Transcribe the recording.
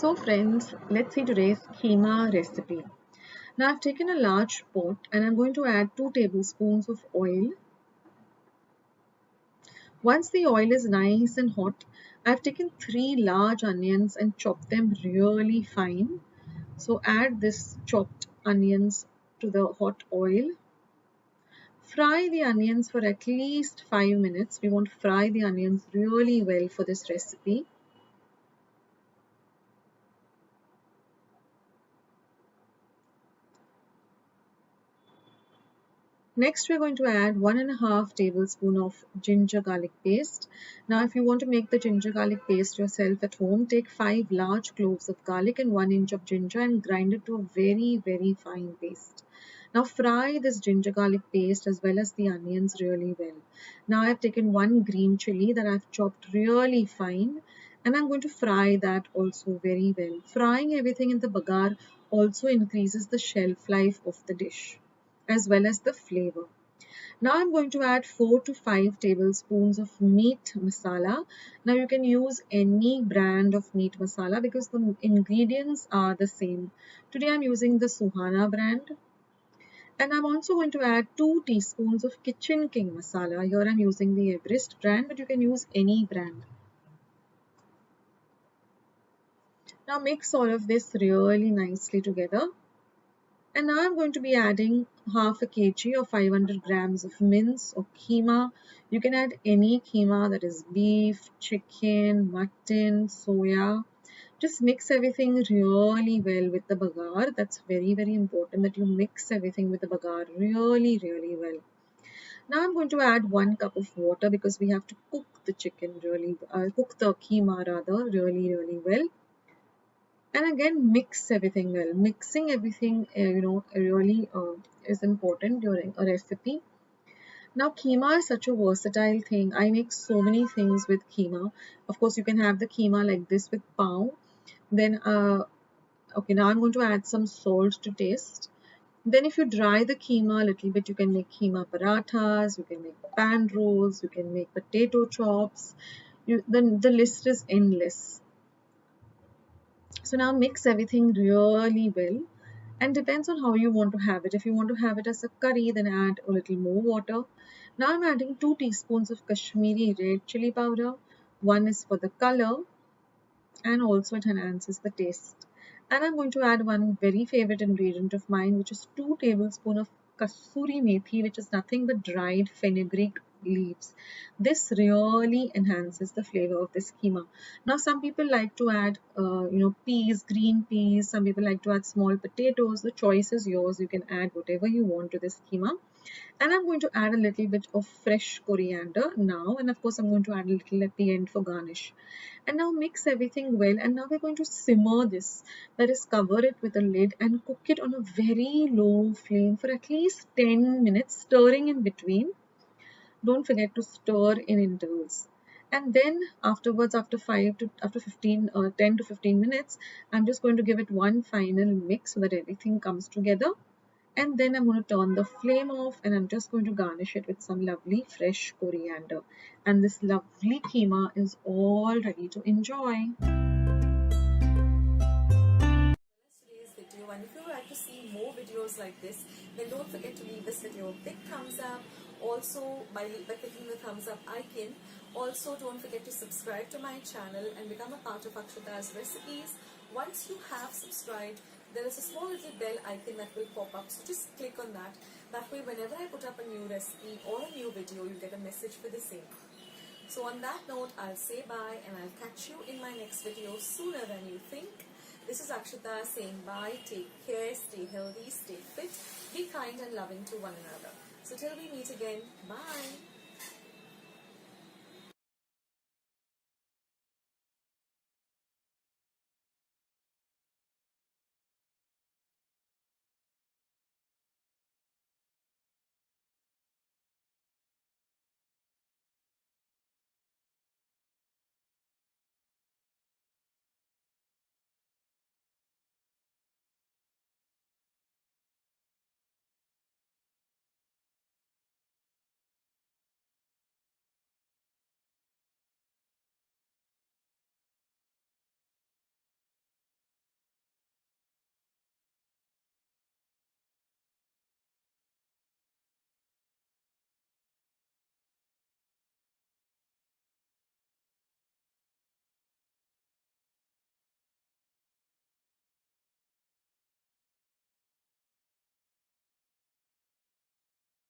So friends, let's see today's kheema recipe. Now I've taken a large pot and I'm going to add 2 tablespoons of oil. Once the oil is nice and hot, I've taken 3 large onions and chopped them really fine. So add this chopped onions to the hot oil. Fry the onions for at least 5 minutes. We want to fry the onions really well for this recipe. Next, we're going to add 1.5 tablespoon of ginger garlic paste. Now, if you want to make the ginger garlic paste yourself at home, take 5 large cloves of garlic and 1 inch of ginger and grind it to a very fine paste. Now, fry this ginger garlic paste as well as the onions really well. Now, I've taken 1 green chili that I've chopped really fine and I'm going to fry that also very well. Frying everything in the bagar also increases the shelf life of the dish as well as the flavor. Now I'm going to add 4 to 5 tablespoons of meat masala. Now you can use any brand of meat masala because the ingredients are the same. Today I'm using the Suhana brand. And I'm also going to add 2 teaspoons of Kitchen King masala. Here I'm using the Everest brand, but you can use any brand. Now mix all of this really nicely together. And now I'm going to be adding half a kg or 500 grams of mince or kheema. You can add any kheema, that is beef, chicken, mutton, soya. Just mix everything really well with the bagar. That's very important that you mix everything with the bagar really well. Now I'm going to add 1 cup of water because we have to cook the chicken cook the kheema rather really well. And again, mix everything well. Mixing everything, really is important during a recipe. Now, keema is such a versatile thing. I make so many things with keema. Of course, you can have the keema like this with pão. Then, okay, now I'm going to add some salt to taste. Then if you dry the keema a little bit, you can make keema pararthas, you can make panrolls, you can make potato chops. The list is endless. So now mix everything really well and depends on how you want to have it. If you want to have it as a curry, then add a little more water. Now I'm adding 2 teaspoons of Kashmiri red chili powder. One is for the color and also it enhances the taste. And I'm going to add one very favorite ingredient of mine, which is 2 tablespoons of kasuri methi, which is nothing but dried fenugreek leaves. This really enhances the flavor of this keema. Now some people like to add peas, green peas. Some people like to add small potatoes. The choice is yours. You can add whatever you want to this keema. And I'm going to add a little bit of fresh coriander now, and of course I'm going to add a little at the end for garnish. And now mix everything well, and now we're going to simmer this, that is cover it with a lid and cook it on a very low flame for at least 10 minutes, stirring in between. Don't forget to stir in intervals. And then afterwards, after 10 to 15 minutes, I'm just going to give it one final mix so that everything comes together. And then I'm going to turn the flame off and I'm just going to garnish it with some lovely fresh coriander. And this lovely keema is all ready to enjoy. Today's video, and if you would like to see more videos like this, then don't forget to leave this video a big thumbs up. Also, by clicking the thumbs up icon. Also, don't forget to subscribe to my channel and become a part of Akshata's recipes. Once you have subscribed, there is a small little bell icon that will pop up, so just click on that. That way, whenever I put up a new recipe or a new video, you get a message for the same. So on that note, I'll say bye and I'll catch you in my next video sooner than you think. This is Akshata saying bye, take care, stay healthy, stay fit, be kind and loving to one another. So till we meet again, bye.